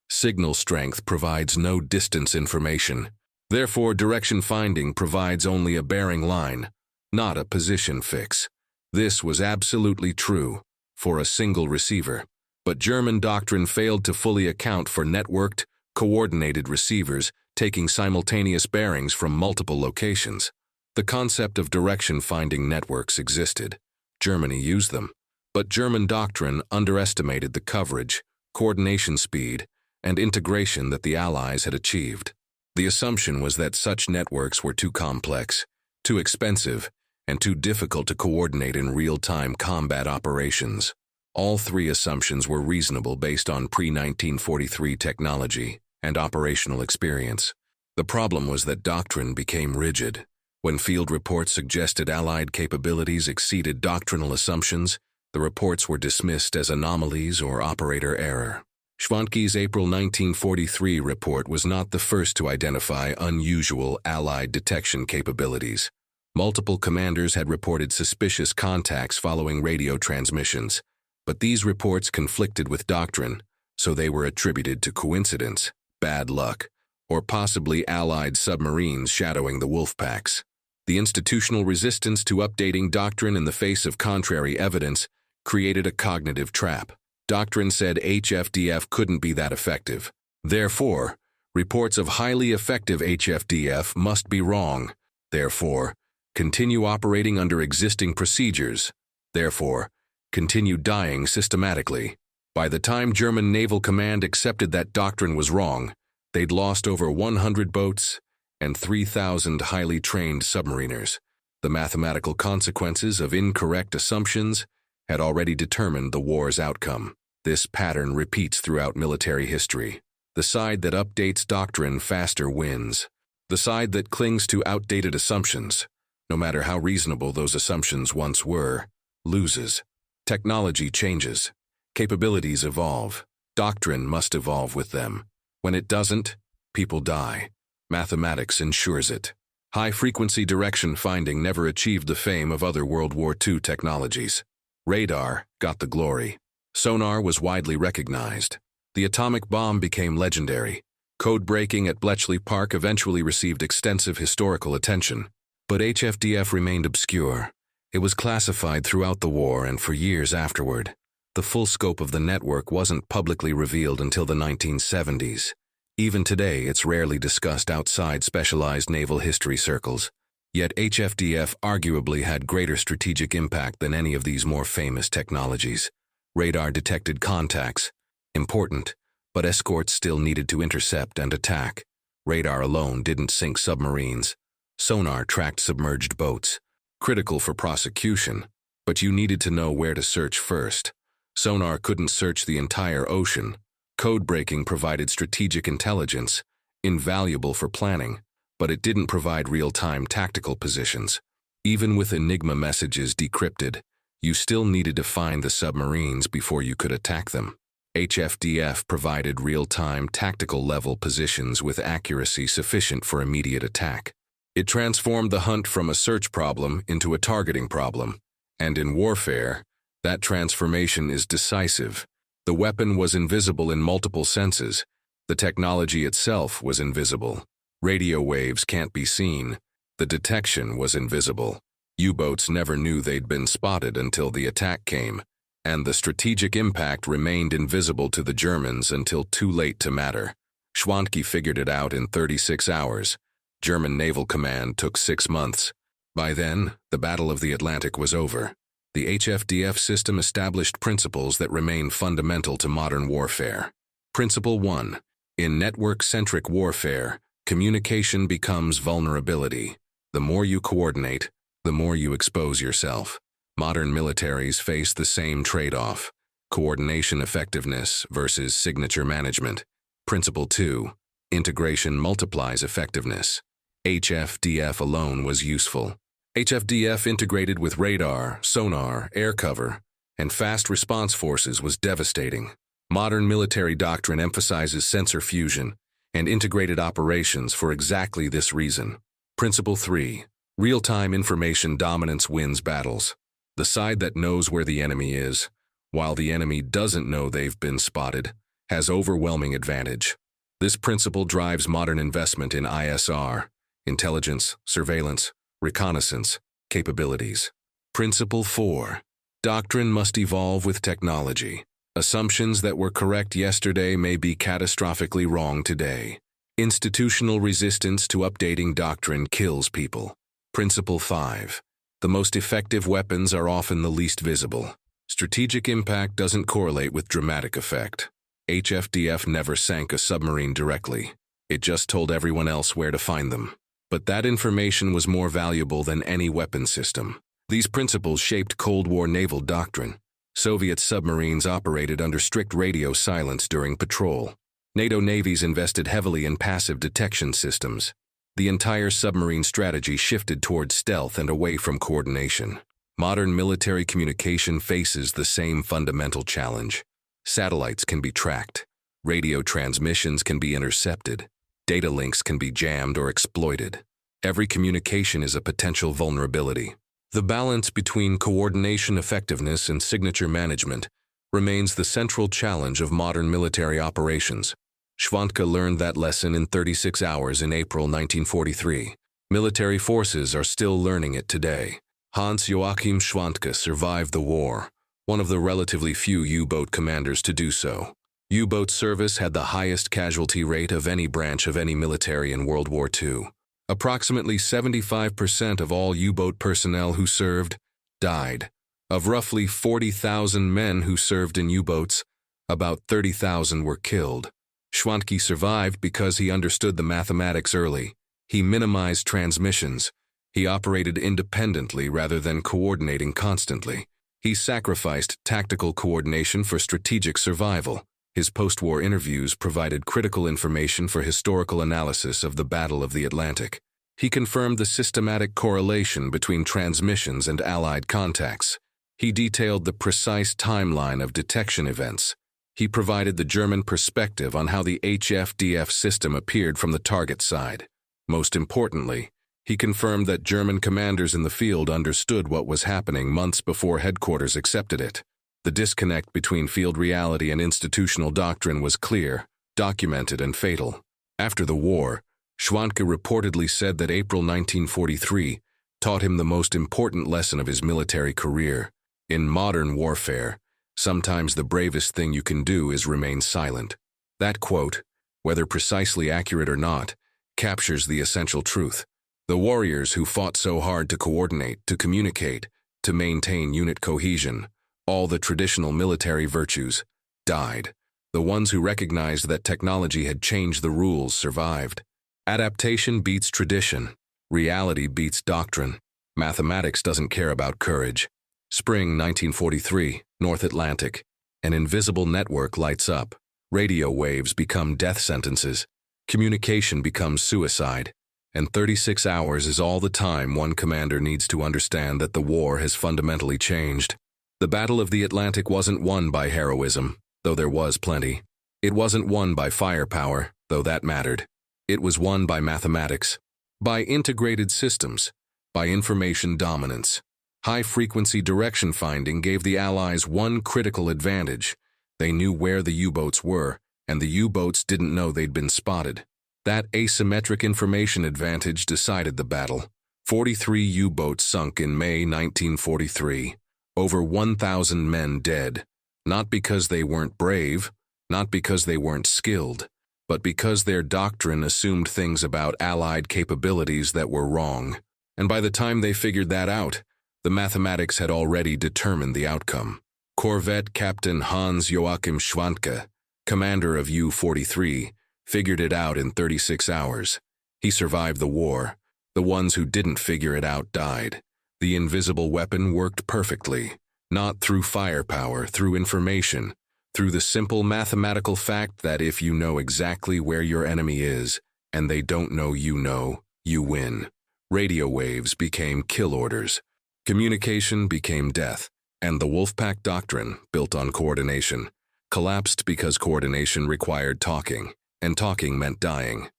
Signal strength provides no distance information. Therefore, direction finding provides only a bearing line, not a position fix. This was absolutely true for a single receiver, but German doctrine failed to fully account for networked, coordinated receivers taking simultaneous bearings from multiple locations. The concept of direction-finding networks existed. Germany used them. But German doctrine underestimated the coverage, coordination speed, and integration that the Allies had achieved. The assumption was that such networks were too complex, too expensive, and too difficult to coordinate in real-time combat operations. All three assumptions were reasonable based on pre-1943 technology and operational experience. The problem was that doctrine became rigid. When field reports suggested Allied capabilities exceeded doctrinal assumptions, the reports were dismissed as anomalies or operator error. Schwantke's April 1943 report was not the first to identify unusual Allied detection capabilities. Multiple commanders had reported suspicious contacts following radio transmissions, but these reports conflicted with doctrine, so they were attributed to coincidence, bad luck, or possibly Allied submarines shadowing the wolfpacks. The institutional resistance to updating doctrine in the face of contrary evidence created a cognitive trap. Doctrine said HFDF couldn't be that effective. Therefore, reports of highly effective HFDF must be wrong. Therefore, continue operating under existing procedures. Therefore, continue dying systematically. By the time German Naval Command accepted that doctrine was wrong, they'd lost over 100 boats and 3,000 highly trained submariners. The mathematical consequences of incorrect assumptions had already determined the war's outcome. This pattern repeats throughout military history. The side that updates doctrine faster wins. The side that clings to outdated assumptions, no matter how reasonable those assumptions once were, loses. Technology changes. Capabilities evolve. Doctrine must evolve with them. When it doesn't, people die. Mathematics ensures it. High-frequency direction finding never achieved the fame of other World War II technologies. Radar got the glory. Sonar was widely recognized. The atomic bomb became legendary. Code breaking at Bletchley Park eventually received extensive historical attention. But HFDF remained obscure. It was classified throughout the war and for years afterward. The full scope of the network wasn't publicly revealed until the 1970s. Even today, it's rarely discussed outside specialized naval history circles. Yet HFDF arguably had greater strategic impact than any of these more famous technologies. Radar detected contacts. Important, but escorts still needed to intercept and attack. Radar alone didn't sink submarines. Sonar tracked submerged boats. Critical for prosecution, but you needed to know where to search first. Sonar couldn't search the entire ocean. Code breaking provided strategic intelligence, invaluable for planning, but it didn't provide real-time tactical positions. Even with Enigma messages decrypted, you still needed to find the submarines before you could attack them. HFDF provided real-time tactical-level positions with accuracy sufficient for immediate attack. It transformed the hunt from a search problem into a targeting problem, and in warfare, that transformation is decisive. The weapon was invisible in multiple senses. The technology itself was invisible. Radio waves can't be seen. The detection was invisible. U-boats never knew they'd been spotted until the attack came, and the strategic impact remained invisible to the Germans until too late to matter. Schwantke figured it out in 36 hours. German Naval Command took 6 months. By then, the Battle of the Atlantic was over. The HFDF system established principles that remain fundamental to modern warfare. Principle 1. In network-centric warfare, communication becomes vulnerability. The more you coordinate, the more you expose yourself. Modern militaries face the same trade-off: coordination effectiveness versus signature management. Principle 2. Integration multiplies effectiveness. HFDF alone was useful. HFDF integrated with radar, sonar, air cover, and fast response forces was devastating. Modern military doctrine emphasizes sensor fusion and integrated operations for exactly this reason. Principle 3. Real-time information dominance wins battles. The side that knows where the enemy is, while the enemy doesn't know they've been spotted, has overwhelming advantage. This principle drives modern investment in ISR, intelligence, surveillance, reconnaissance, capabilities. Principle 4. Doctrine must evolve with technology. Assumptions that were correct yesterday may be catastrophically wrong today. Institutional resistance to updating doctrine kills people. Principle 5. The most effective weapons are often the least visible. Strategic impact doesn't correlate with dramatic effect. HFDF never sank a submarine directly. It just told everyone else where to find them. But that information was more valuable than any weapon system. These principles shaped Cold War naval doctrine. Soviet submarines operated under strict radio silence during patrol. NATO navies invested heavily in passive detection systems. The entire submarine strategy shifted toward stealth and away from coordination. Modern military communication faces the same fundamental challenge. Satellites can be tracked. Radio transmissions can be intercepted. Data links can be jammed or exploited. Every communication is a potential vulnerability. The balance between coordination effectiveness and signature management remains the central challenge of modern military operations. Schwantke learned that lesson in 36 hours in April 1943. Military forces are still learning it today. Hans-Joachim Schwantke survived the war, one of the relatively few U-boat commanders to do so. U-boat service had the highest casualty rate of any branch of any military in World War II. Approximately 75% of all U-boat personnel who served died. Of roughly 40,000 men who served in U-boats, about 30,000 were killed. Schwantke survived because he understood the mathematics early. He minimized transmissions. He operated independently rather than coordinating constantly. He sacrificed tactical coordination for strategic survival. His post-war interviews provided critical information for historical analysis of the Battle of the Atlantic. He confirmed the systematic correlation between transmissions and Allied contacts. He detailed the precise timeline of detection events. He provided the German perspective on how the HFDF system appeared from the target side. Most importantly, he confirmed that German commanders in the field understood what was happening months before headquarters accepted it. The disconnect between field reality and institutional doctrine was clear, documented, and fatal. After the war, Schwantke reportedly said that April 1943 taught him the most important lesson of his military career. In modern warfare, sometimes the bravest thing you can do is remain silent. That quote, whether precisely accurate or not, captures the essential truth. The warriors who fought so hard to coordinate, to communicate, to maintain unit cohesion, all the traditional military virtues, died. The ones who recognized that technology had changed the rules survived. Adaptation beats tradition. Reality beats doctrine. Mathematics doesn't care about courage. Spring 1943, North Atlantic. An invisible network lights up. Radio waves become death sentences. Communication becomes suicide. And 36 hours is all the time one commander needs to understand that the war has fundamentally changed. The Battle of the Atlantic wasn't won by heroism, though there was plenty. It wasn't won by firepower, though that mattered. It was won by mathematics, by integrated systems, by information dominance. High-frequency direction finding gave the Allies one critical advantage. They knew where the U-boats were, and the U-boats didn't know they'd been spotted. That asymmetric information advantage decided the battle. 43 U-boats sunk in May 1943. Over 1,000 men dead. Not because they weren't brave, not because they weren't skilled, but because their doctrine assumed things about Allied capabilities that were wrong. And by the time they figured that out, the mathematics had already determined the outcome. Corvette Captain Hans-Joachim Schwantke, commander of U-43, figured it out in 36 hours. He survived the war. The ones who didn't figure it out died. The invisible weapon worked perfectly, not through firepower, through information, through the simple mathematical fact that if you know exactly where your enemy is, and they don't know, you win. Radio waves became kill orders. Communication became death, and the wolfpack doctrine, built on coordination, collapsed because coordination required talking, and talking meant dying.